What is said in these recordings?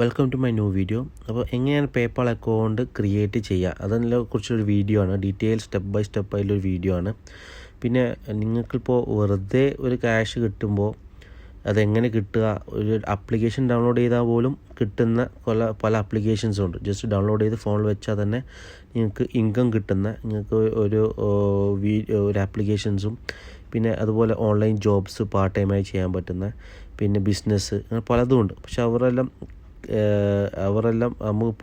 Welcome to my new video. അപ്പോൾ എങ്ങനെയാണ് PayPal account create ചെയ്യുക അതിനെ കുറിച്ചൊരു വീഡിയോ ആണ്. ഡീറ്റെയിൽ സ്റ്റെപ്പ് ബൈ സ്റ്റെപ്പ് ആയിട്ടുള്ളൊരു വീഡിയോ ആണ്. പിന്നെ നിങ്ങൾക്കിപ്പോൾ വെറുതെ ഒരു ക്യാഷ് കിട്ടുമ്പോൾ അതെങ്ങനെ കിട്ടുക, ഒരു ആപ്ലിക്കേഷൻ ഡൗൺലോഡ് ചെയ്താൽ പോലും കിട്ടുന്ന പല ആപ്ലിക്കേഷൻസും ഉണ്ട്. ജസ്റ്റ് ഡൗൺലോഡ് ചെയ്ത് ഫോണിൽ വെച്ചാൽ തന്നെ നിങ്ങൾക്ക് ഇൻകം കിട്ടുന്ന നിങ്ങൾക്ക് ഒരു ആപ്ലിക്കേഷൻസും, പിന്നെ അതുപോലെ ഓൺലൈൻ ജോബ്സ് പാർട്ട് ടൈമായി ചെയ്യാൻ പറ്റുന്ന, പിന്നെ ബിസിനസ്, അങ്ങനെ പലതും ഉണ്ട്. പക്ഷെ അവരെല്ലാം നമുക്ക്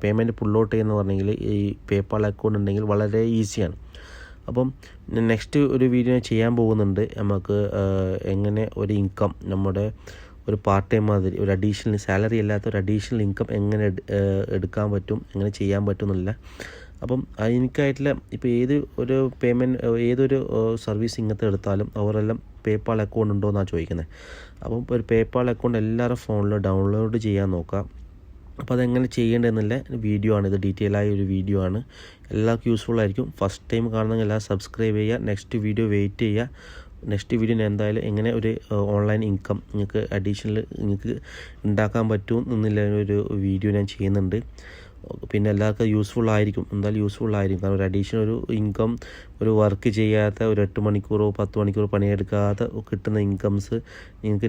പേയ്മെൻറ്റ് പുൾ ഔട്ട് ചെയ്യുന്ന പറഞ്ഞെങ്കിൽ ഈ പേപ്പാൾ അക്കൗണ്ട് ഉണ്ടെങ്കിൽ വളരെ ഈസിയാണ്. അപ്പം നെക്സ്റ്റ് ഒരു വീഡിയോ ചെയ്യാൻ പോകുന്നുണ്ട്. നമുക്ക് എങ്ങനെ ഒരു ഇൻകം നമ്മുടെ ഒരു പാർട്ട് ടൈം മാതിരി ഒരു അഡീഷണൽ സാലറി അല്ലാത്ത ഒരു അഡീഷണൽ ഇൻകം എങ്ങനെ എടുക്കാൻ പറ്റും, എങ്ങനെ ചെയ്യാൻ പറ്റും എന്നില്ല. അപ്പം എനിക്കായിട്ടുള്ള ഇപ്പോൾ ഏതൊരു സർവീസ് ഇങ്ങനത്തെ എടുത്താലും അവരെല്ലാം പേപ്പാൾ അക്കൗണ്ട് ഉണ്ടോ എന്നാണ് ചോദിക്കുന്നത്. അപ്പം ഒരു പേപ്പാൾ അക്കൗണ്ട് എല്ലാവരുടെ ഫോണിലും ഡൗൺലോഡ് ചെയ്യാൻ നോക്കാം. അപ്പോൾ അതെങ്ങനെ ചെയ്യേണ്ടതെന്നുള്ള വീഡിയോ ആണ് ഇത്. ഡീറ്റെയിൽ ആയ ഒരു വീഡിയോ ആണ്, എല്ലാവർക്കും യൂസ്ഫുൾ ആയിരിക്കും. ഫസ്റ്റ് ടൈം കാണുന്നെങ്കിൽ എല്ലാം സബ്സ്ക്രൈബ് ചെയ്യുക. നെക്സ്റ്റ് വീഡിയോ വെയിറ്റ് ചെയ്യുക. നെക്സ്റ്റ് വീഡിയോ എന്തായാലും എങ്ങനെ ഒരു ഓൺലൈൻ ഇൻകം നിങ്ങൾക്ക് അഡീഷണൽ നിങ്ങൾക്ക് ഉണ്ടാക്കാൻ പറ്റും എന്നുള്ള ഒരു വീഡിയോ ഞാൻ ചെയ്യുന്നുണ്ട്. പിന്നെ എല്ലാവർക്കും യൂസ്ഫുൾ ആയിരിക്കും, എന്തായാലും യൂസ്ഫുൾ ആയിരിക്കും. കാരണം ഒരു അഡീഷണൽ ഒരു ഇൻകം, ഒരു വർക്ക് ചെയ്യാത്ത ഒരു 8 മണിക്കൂറോ 10 മണിക്കൂറോ പണിയെടുക്കാതെ കിട്ടുന്ന ഇൻകംസ്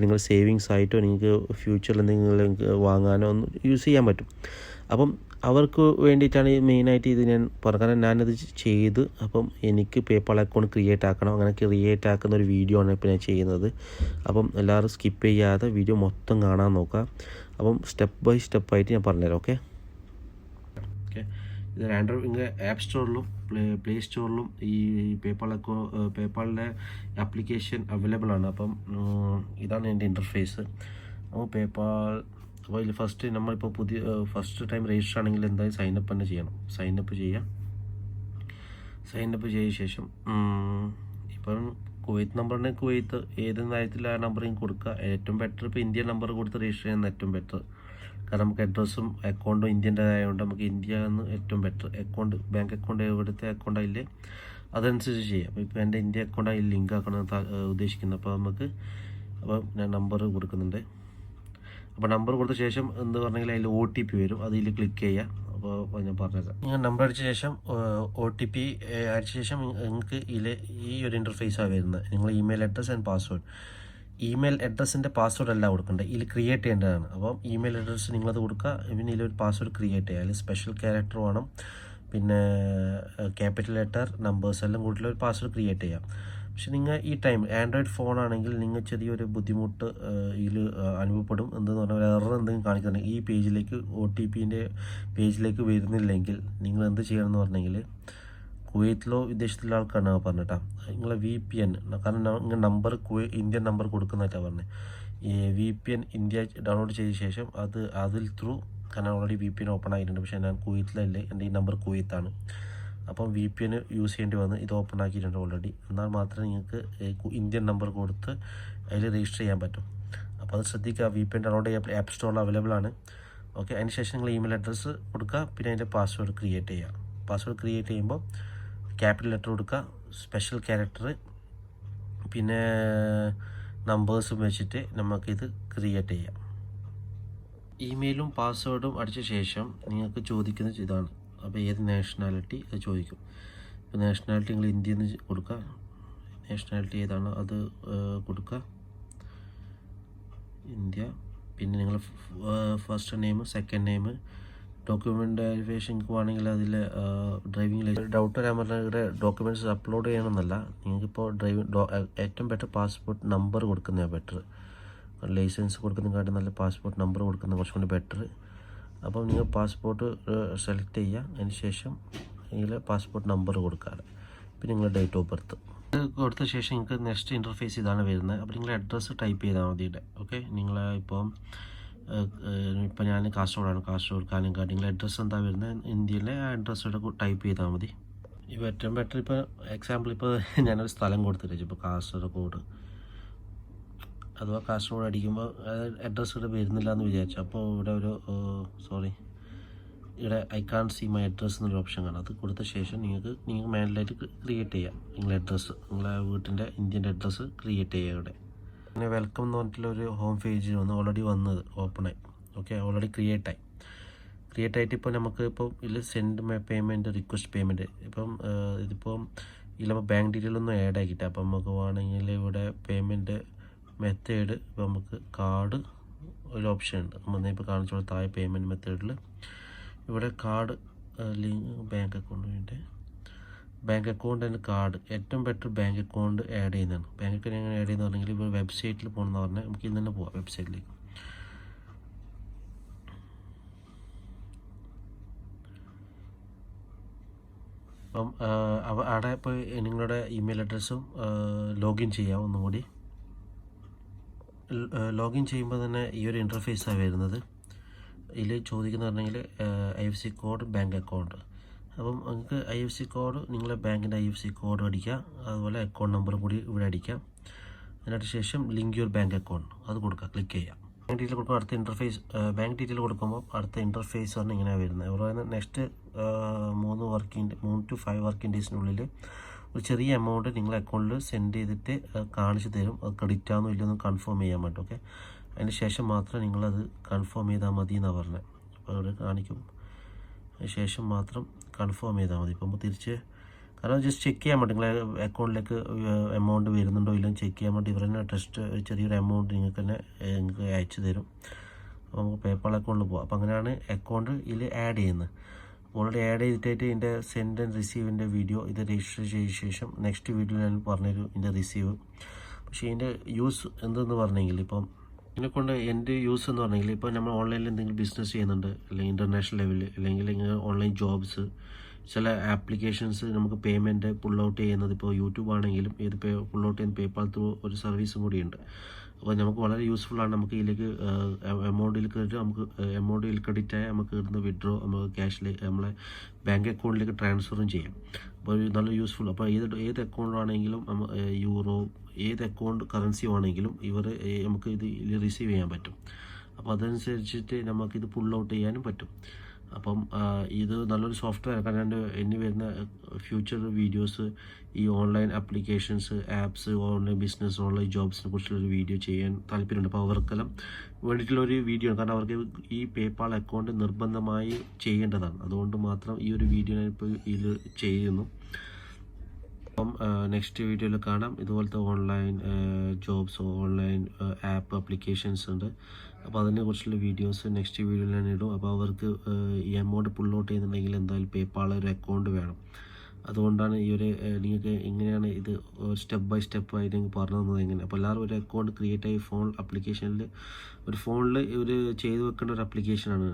നിങ്ങൾ സേവിങ്സ് ആയിട്ടോ നിങ്ങൾക്ക് ഫ്യൂച്ചറിൽ എന്തെങ്കിലും വാങ്ങാനോ ഒന്ന് യൂസ് ചെയ്യാൻ പറ്റും. അപ്പം അവർക്ക് വേണ്ടിയിട്ടാണ് മെയിനായിട്ട് ഇത് ഞാൻ പറഞ്ഞത്. കാരണം ഞാനത് ചെയ്ത് അപ്പം എനിക്ക് പേപ്പാൾ അക്കൗണ്ട് ക്രിയേറ്റ് ആക്കണം. അങ്ങനെ ക്രിയേറ്റ് ആക്കുന്ന ഒരു വീഡിയോ ആണ് ഇപ്പോൾ ഞാൻ ചെയ്യുന്നത്. അപ്പം എല്ലാവരും സ്കിപ്പ് ചെയ്യാതെ വീഡിയോ മൊത്തം കാണാൻ നോക്കുക. അപ്പം സ്റ്റെപ്പ് ബൈ സ്റ്റെപ്പായിട്ട് ഞാൻ പറഞ്ഞുതരാം. ഓക്കെ, ഇത് ആൻഡ്രോയിഡ് ആപ്പ് സ്റ്റോറിലും പ്ലേ സ്റ്റോറിലും ഈ പേപ്പാളിൻ്റെ ആപ്ലിക്കേഷൻ അവൈലബിൾ ആണ്. അപ്പം ഇതാണ് എൻ്റെ ഇൻ്റർഫേസ്. അപ്പോൾ അപ്പോൾ ഇതിൽ ഫസ്റ്റ് നമ്മളിപ്പോൾ ഫസ്റ്റ് ടൈം രജിസ്റ്റർ ആണെങ്കിൽ എന്തായാലും സൈനപ്പ് തന്നെ ചെയ്യണം. സൈനപ്പ് ചെയ്ത ശേഷം ഇപ്പം കുവൈത്ത് നമ്പറിന് കുവൈത്ത് ഏത് നയത്തിൽ ആ നമ്പറിൽ കൊടുക്കുക. ഏറ്റവും ബെറ്റർ ഇപ്പോൾ ഇന്ത്യൻ നമ്പർ കൊടുത്ത് രജിസ്റ്റർ ചെയ്യുന്ന ഏറ്റവും ബെറ്റർ. കാരണം നമുക്ക് അഡ്രസ്സും അക്കൗണ്ടും ഇന്ത്യൻ്റെതായതുകൊണ്ട് നമുക്ക് ഇന്ത്യ എന്ന് ഏറ്റവും ബെറ്റർ. ബാങ്ക് അക്കൗണ്ട് എവിടുത്തെ അക്കൗണ്ട് അതിൽ അതനുസരിച്ച് ചെയ്യാം. അപ്പോൾ എൻ്റെ ഇന്ത്യ അക്കൗണ്ട് അതിൽ ലിങ്ക് ആക്കണം ഉദ്ദേശിക്കുന്നത്. അപ്പോൾ ഞാൻ നമ്പർ കൊടുക്കുന്നുണ്ട്. അപ്പോൾ നമ്പർ കൊടുത്ത ശേഷം എന്ത് പറഞ്ഞെങ്കിൽ അതിൽ OTP വരും, അതിൽ ക്ലിക്ക് ചെയ്യുക. അപ്പോൾ ഞാൻ പറഞ്ഞുതരാം. നിങ്ങൾ നമ്പർ അടിച്ച ശേഷം OTP അടിച്ച ശേഷം നിങ്ങൾക്ക് ഈ ഒരു ഇൻ്റർഫേസാണ് വരുന്നത്. നിങ്ങൾ email address and password. Email അഡ്രസ്സിൻ്റെ പാസ്വേഡ് അല്ല കൊടുക്കേണ്ടത്, ഇതിൽ ക്രിയേറ്റ് ചെയ്യേണ്ടതാണ്. അപ്പം ഇമെയിൽ അഡ്രസ്സ് നിങ്ങളത് കൊടുക്കുക. പിന്നെ ഇതിലൊരു പാസ്വേഡ് ക്രിയേറ്റ് ചെയ്യുക. അതിൽ സ്പെഷ്യൽ ക്യാരക്ടർ വേണം, പിന്നെ ക്യാപിറ്റൽ ലെറ്റർ നമ്പേഴ്സ് എല്ലാം കൂട്ടിയുള്ള ഒരു പാസ്വേഡ് ക്രിയേറ്റ് ചെയ്യാം. പക്ഷെ നിങ്ങൾ ഈ ടൈം ആൻഡ്രോയിഡ് ഫോണാണെങ്കിൽ നിങ്ങൾ ചെറിയൊരു ബുദ്ധിമുട്ട് ഇതിൽ അനുഭവപ്പെടും. എന്തെന്ന് പറഞ്ഞാൽ എറർ എന്തെങ്കിലും കാണിക്കുന്നുണ്ടെങ്കിൽ ഈ പേജിലേക്ക് OTPൻ്റെ പേജിലേക്ക് വരുന്നില്ലെങ്കിൽ നിങ്ങൾ എന്ത് ചെയ്യണമെന്ന് പറഞ്ഞെങ്കിൽ കുവൈത്തിലോ വിദേശത്തുള്ള ആൾക്കാണ് പറഞ്ഞിട്ടാ നിങ്ങളെ VPN, കാരണം നിങ്ങൾ നമ്പർ ഇന്ത്യൻ നമ്പർ കൊടുക്കുന്നതായിട്ടാണ് പറഞ്ഞത്. ഈ VPN ഇന്ത്യ ഡൗൺലോഡ് ചെയ്ത ശേഷം അതിൽ ത്രൂ, കാരണം ഓൾറെഡി VPN ഓപ്പൺ ആയിട്ടുണ്ട്. പക്ഷേ ഞാൻ കുവൈത്തിലല്ലേ, എൻ്റെ ഈ നമ്പർ കുവൈത്താണ്. അപ്പം VPN യൂസ് ചെയ്യേണ്ടി വന്ന് ഇത് ഓപ്പൺ ആക്കിയിട്ടുണ്ട് ഓൾറെഡി. എന്നാൽ മാത്രമേ നിങ്ങൾക്ക് ഇന്ത്യൻ നമ്പർ കൊടുത്ത് അതിൽ രജിസ്റ്റർ ചെയ്യാൻ പറ്റും. അപ്പോൾ അത് ശ്രദ്ധിക്കുക. VPN ഡൗൺലോഡ് ചെയ്യാൻ ആപ്പ് സ്റ്റോറിൽ അവൈലബിൾ ആണ്. ഓക്കെ, അതിന് ശേഷം നിങ്ങൾ ഇമെയിൽ അഡ്രസ്സ് കൊടുക്കുക. പിന്നെ അതിൻ്റെ പാസ്വേഡ് ക്രിയേറ്റ് ചെയ്യുക. പാസ്വേഡ് ക്രിയേറ്റ് ചെയ്യുമ്പോൾ ക്യാപിറ്റൽ ലെറ്റർ കൊടുക്കുക, സ്പെഷ്യൽ ക്യാരക്ടർ, പിന്നെ നമ്പേഴ്സും വെച്ചിട്ട് നമുക്കിത് ക്രിയേറ്റ് ചെയ്യാം. ഇമെയിലും പാസ്വേഡും അടിച്ച ശേഷം നിങ്ങൾക്ക് ചോദിക്കുന്നത് ഇതാണ്. അപ്പോൾ ഏത് നാഷണാലിറ്റി അത് ചോദിക്കും. ഇപ്പോൾ നാഷണാലിറ്റി നിങ്ങൾ ഇന്ത്യയിൽ നിന്ന് കൊടുക്കുക. നാഷണാലിറ്റി ഏതാണ് അത് കൊടുക്കുക, ഇന്ത്യ. പിന്നെ നിങ്ങൾ first name, second name, document verification വേണമെങ്കിൽ അതിൽ ഡ്രൈവിംഗ് ലൈസൻസ്. ഡൗട്ട് വരാൻ പറഞ്ഞാൽ ഇവിടെ ഡോക്യുമെൻറ്റ്സ് അപ്ലോഡ് ചെയ്യണമെന്നല്ല. നിങ്ങൾക്കിപ്പോൾ ഏറ്റവും ബെറ്റർ പാസ്പോർട്ട് നമ്പർ കൊടുക്കുന്നതാണ് ബെറ്റർ. ലൈസൻസ് കൊടുക്കുന്നതിനെക്കാട്ടും നല്ല പാസ്പോർട്ട് നമ്പർ കൊടുക്കുന്നത് കുറച്ചും കൂടി ബെറ്റർ. അപ്പം നിങ്ങൾ പാസ്പോർട്ട് സെലക്ട് ചെയ്യുക. അതിന് ശേഷം നിങ്ങൾ പാസ്പോർട്ട് നമ്പർ കൊടുക്കുക. പിന്നെ നിങ്ങളുടെ ഡേറ്റ് ഓഫ് ബർത്ത് കൊടുത്ത ശേഷം നിങ്ങൾക്ക് നെക്സ്റ്റ് ഇൻ്റർഫേസ് ഇതാണ് വരുന്നത്. അപ്പോൾ നിങ്ങൾ അഡ്രസ്സ് ടൈപ്പ് ചെയ്താൽ മതി ഇവിടെ. ഓക്കെ, നിങ്ങൾ ഇപ്പം ഞാൻ കാസർഗോഡ് കാലിങ്ങാട്. നിങ്ങളുടെ അഡ്രസ്സ് എന്താ വരുന്നത് ഇന്ത്യയിലെ ആ അഡ്രസ്സ് ഇവിടെ ടൈപ്പ് ചെയ്താൽ മതി. ഇപ്പോൾ ഏറ്റവും ബെറ്റർ ഇപ്പോൾ എക്സാമ്പിൾ ഇപ്പോൾ ഞാനൊരു സ്ഥലം കൊടുത്തിട്ട് ഇപ്പോൾ കാസർഗോഡ് അഥവാ കാസർഗോഡ് അടിക്കുമ്പോൾ അഡ്രസ്സ് ഇവിടെ വരുന്നില്ല എന്ന് വിചാരിച്ചു. അപ്പോൾ ഇവിടെ ഇവിടെ I can see my address എന്നൊരു ഓപ്ഷൻ കാണാം. അത് കൊടുത്ത ശേഷം നിങ്ങൾക്ക് മാനുവലായിട്ട് ക്രിയേറ്റ് ചെയ്യാം നിങ്ങളുടെ അഡ്രസ്സ്, നിങ്ങളെ വീട്ടിൻ്റെ ഇന്ത്യൻ്റെ അഡ്രസ്സ് ക്രിയേറ്റ് ചെയ്യുക ഇവിടെ. പിന്നെ വെൽക്കം എന്ന് പറഞ്ഞിട്ടുള്ള ഒരു ഹോം പേജിൽ ഓൾറെഡി വന്നത് ഓപ്പണായി. ഓക്കെ, ഓൾറെഡി ക്രിയേറ്റ് ആയിട്ട് ഇപ്പോൾ നമുക്ക് ഇപ്പോൾ ഇതിൽ സെൻഡ് പേയ്മെൻറ്റ്, റിക്വസ്റ്റ് പേയ്മെൻറ്റ് ഇപ്പം ഇതിപ്പം ഇതിലപ്പോൾ ബാങ്ക് ഡീറ്റെയിലൊന്നും ആഡ് ആക്കിയിട്ട് അപ്പം നമുക്ക് വേണമെങ്കിൽ ഇവിടെ പേയ്മെൻറ്റ് മെത്തേഡ് ഇപ്പോൾ നമുക്ക് കാർഡ് ഒരു ഓപ്ഷൻ ഉണ്ട്. നമ്മൾ ഇപ്പോൾ കാണിച്ചോളൂ താഴെ പേയ്മെൻറ്റ് മെത്തേഡിൽ ഇവിടെ card link bank account and card ഏറ്റവും ബെറ്റർ ബാങ്ക് അക്കൗണ്ട് ആഡ് ചെയ്യുന്നതാണ്. ബാങ്ക് അക്കൗണ്ട് എങ്ങനെ ആഡ് ചെയ്യുന്ന പറഞ്ഞെങ്കിൽ ഇപ്പോൾ വെബ്സൈറ്റിൽ പോകണമെന്ന് പറഞ്ഞാൽ നമുക്ക് ഇന്ന് തന്നെ പോവാം വെബ്സൈറ്റിലേക്ക്. അപ്പം അവിടെ ഇപ്പോൾ നിങ്ങളുടെ ഇമെയിൽ അഡ്രസ്സും ലോഗിൻ ചെയ്യാം. ഒന്നുകൂടി ലോഗിൻ ചെയ്യുമ്പോൾ തന്നെ ഈ ഒരു ഇൻ്റർഫേസാണ് വരുന്നത്. ഇതിൽ ചോദിക്കുന്നത് പറഞ്ഞെങ്കിൽ IFSC കോഡ്, ബാങ്ക് അക്കൗണ്ട്. അപ്പം നിങ്ങൾക്ക് IFSC കോഡ്, നിങ്ങളുടെ ബാങ്കിൻ്റെ IFSC കോഡ് അടിക്കുക, അതുപോലെ അക്കൗണ്ട് നമ്പറും കൂടി ഇവിടെ അടിക്കാം. അതിനു ശേഷം ലിങ്ക് യുവർ ബാങ്ക് അക്കൗണ്ട് അത് കൊടുക്കുക, ക്ലിക്ക് ചെയ്യാം. ബാങ്ക് ഡീറ്റെയിൽ കൊടുക്കുമ്പോൾ അടുത്ത ഇൻ്റർഫേസ്, ബാങ്ക് ഡീറ്റെയിൽ കൊടുക്കുമ്പോൾ അടുത്ത ഇൻ്റർഫേസ് പറഞ്ഞാൽ ഇങ്ങനെയാണ് വരുന്നത്. ഇവിടെ നെക്സ്റ്റ് 3 to 5 വർക്കിംഗ് ഡേയ്സിനുള്ളിൽ ഒരു ചെറിയ എമൗണ്ട് നിങ്ങളുടെ അക്കൗണ്ടിൽ സെൻഡ് ചെയ്തിട്ട് കാണിച്ചു തരും. അത് ക്രെഡിറ്റ് ആണോ ഇല്ലെന്ന് കൺഫേം ചെയ്യാൻ പറ്റും. ഓക്കെ, അതിന് ശേഷം മാത്രം നിങ്ങളത് കൺഫേം ചെയ്താൽ മതി എന്നാണ് പറഞ്ഞത്. അപ്പോൾ അവിടെ കാണിക്കും, അതിന് ശേഷം മാത്രം കൺഫേം ചെയ്താൽ മതി. ഇപ്പം തിരിച്ച് കാരണം ജസ്റ്റ് ചെക്ക് ചെയ്യാൻ വേണ്ടി നിങ്ങളെ അക്കൗണ്ടിലേക്ക് എമൗണ്ട് വരുന്നുണ്ടോ ഇല്ലെന്ന് ചെക്ക് ചെയ്യാൻ വേണ്ടി ഇവർ തന്നെ ചെറിയൊരു എമൗണ്ട് നിങ്ങൾക്ക് അയച്ചു തരും. അപ്പോൾ നമുക്ക് പേപ്പാൾ അക്കൗണ്ടിൽ പോകാം. അപ്പോൾ അങ്ങനെയാണ് അക്കൗണ്ട് ഇതിൽ ആഡ് ചെയ്യുന്നത്. ഓൾറെഡി ആഡ് ചെയ്തിട്ടായിട്ട് ഇതിൻ്റെ സെൻഡ് ആൻഡ് റിസീവിൻ്റെ വീഡിയോ ഇത് രജിസ്റ്റർ ചെയ്ത ശേഷം നെക്സ്റ്റ് വീഡിയോയിൽ ഞാൻ പറഞ്ഞുതരും ഇതിൻ്റെ റിസീവ്. പക്ഷേ ഇതിൻ്റെ യൂസ് എന്തെന്ന് പറഞ്ഞെങ്കിൽ ഇപ്പം ഇതിനെക്കൊണ്ട് എൻ്റെ യൂസ് എന്ന് പറഞ്ഞെങ്കിൽ ഇപ്പോൾ നമ്മൾ ഓൺലൈനിൽ എന്തെങ്കിലും ബിസിനസ് ചെയ്യുന്നുണ്ട്, അല്ലെങ്കിൽ ഇൻ്റർനാഷണൽ ലെവലിൽ, അല്ലെങ്കിൽ ഓൺലൈൻ ജോബ്സ്, ചില ആപ്ലിക്കേഷൻസ് നമുക്ക് പേയ്മെൻറ്റ് പുൾ ഔട്ട് ചെയ്യുന്നത്, ഇപ്പോൾ യൂട്യൂബ് ആണെങ്കിലും ഏത് പുൾ ഔട്ട് ചെയ്യുന്ന പേപ്പാൾ ത്രൂ ഒരു സർവീസും കൂടിയുണ്ട്. അപ്പോൾ നമുക്ക് വളരെ യൂസ്ഫുള്ളാണ്. നമുക്ക് ഇതിലേക്ക് എമൗണ്ടിൽ കയറി നമുക്ക് എമൗണ്ടിൽ ക്രെഡിറ്റ് ആയി നമുക്ക് ഇടുന്ന വിഡ്രോ നമുക്ക് ക്യാഷിലേക്ക് നമ്മളെ ബാങ്ക് അക്കൗണ്ടിലേക്ക് ട്രാൻസ്ഫറും ചെയ്യാം. അപ്പോൾ നല്ല യൂസ്ഫുൾ. അപ്പോൾ ഏത് അക്കൗണ്ട് ആണെങ്കിലും യൂറോ ഏത് അക്കൗണ്ട് കറൻസി ആണെങ്കിലും നമുക്ക് ഇത് റിസീവ് ചെയ്യാൻ പറ്റും. അപ്പോൾ അതനുസരിച്ചിട്ട് നമുക്കിത് പുൾ ഔട്ട് ചെയ്യാനും പറ്റും. അപ്പം ഇത് നല്ലൊരു സോഫ്റ്റ്വെയർ. കാരണം ഇനി വരുന്ന ഫ്യൂച്ചർ വീഡിയോസ് ഈ online applications, apps, online business, online ജോബ്സിനെ കുറിച്ചുള്ളൊരു വീഡിയോ ചെയ്യാൻ താല്പര്യമുണ്ട്. അപ്പോൾ അവർക്കെല്ലാം വേണ്ടിയിട്ടുള്ളൊരു വീഡിയോ ആണ്. കാരണം അവർക്ക് ഈ പേപ്പാൾ അക്കൗണ്ട് നിർബന്ധമായി ചെയ്യേണ്ടതാണ്. അതുകൊണ്ട് മാത്രം ഈ ഒരു വീഡിയോ ഞാനിപ്പോൾ ഇതിൽ ചെയ്യുന്നു. അപ്പം നെക്സ്റ്റ് വീഡിയോയിൽ കാണാം. ഇതുപോലത്തെ online jobs, online app applications ഉണ്ട്. അപ്പോൾ അതിനെക്കുറിച്ചുള്ള വീഡിയോസ് നെക്സ്റ്റ് വീഡിയോയിൽ ഞാൻ ഇടും. അപ്പോൾ അവർക്ക് ഈ എമൗണ്ട് പുൾ ഔട്ട് ചെയ്യുന്നുണ്ടെങ്കിൽ എന്തായാലും പേപ്പാൾ ഒരു അക്കൗണ്ട് വേണം. അതുകൊണ്ടാണ് ഈ ഒരു നിങ്ങൾക്ക് എങ്ങനെയാണ് ഇത് സ്റ്റെപ്പ് ബൈ സ്റ്റെപ്പ് ആയിട്ട് നിങ്ങൾക്ക് പറഞ്ഞു തന്നത് എങ്ങനെ. അപ്പോൾ എല്ലാവരും ഒരു അക്കൗണ്ട് ക്രിയേറ്റ് ആയി ഫോണിൽ ഒരു ചെയ്തു വെക്കേണ്ട ഒരു ആപ്ലിക്കേഷനാണ്.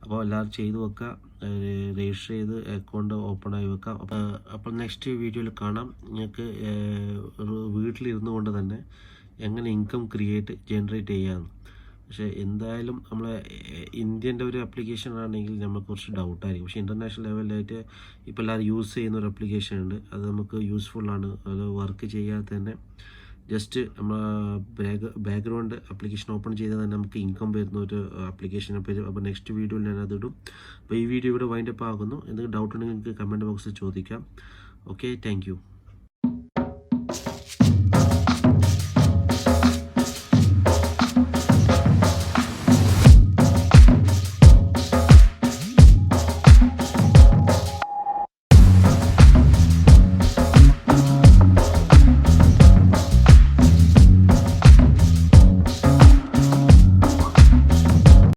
അപ്പോൾ എല്ലാവരും ചെയ്തു വെക്കുക, രജിസ്റ്റർ ചെയ്ത് അക്കൗണ്ട് ഓപ്പൺ ആയി വെക്കാം. അപ്പോൾ നെക്സ്റ്റ് വീഡിയോയിൽ കാണാം. നിങ്ങൾക്ക് വീട്ടിലിരുന്നു കൊണ്ട് തന്നെ എങ്ങനെ ഇൻകം ജനറേറ്റ് ചെയ്യാമെന്ന്. പക്ഷേ എന്തായാലും നമ്മളെ ഇന്ത്യൻ്റെ ഒരു ആപ്ലിക്കേഷൻ ആണെങ്കിൽ നമുക്ക് കുറച്ച് ഡൗട്ടായിരിക്കും. പക്ഷേ ഇൻ്റർനാഷണൽ ലെവലിലായിട്ട് ഇപ്പോൾ എല്ലാവരും യൂസ് ചെയ്യുന്ന ഒരു ആപ്ലിക്കേഷൻ ഉണ്ട്. അത് നമുക്ക് യൂസ്ഫുള്ളാണ്. അത് വർക്ക് ചെയ്യാതെ തന്നെ ജസ്റ്റ് നമ്മൾ ബാക്ക്ഗ്രൗണ്ട് ആപ്ലിക്കേഷൻ ഓപ്പൺ ചെയ്താൽ തന്നെ നമുക്ക് ഇൻകം വരുന്ന ഒരു ആപ്ലിക്കേഷനെ പറ്റി. അപ്പോൾ നെക്സ്റ്റ് വീഡിയോയിൽ ഞാൻ അതിടും. അപ്പോൾ ഈ വീഡിയോ ഇവിടെ വൈൻഡപ്പ് ആകുന്നു. എന്തെങ്കിലും ഡൗട്ട് ഉണ്ടെങ്കിൽ നിങ്ങൾക്ക് കമൻറ്റ് ബോക്സിൽ ചോദിക്കാം. Okay, thank you.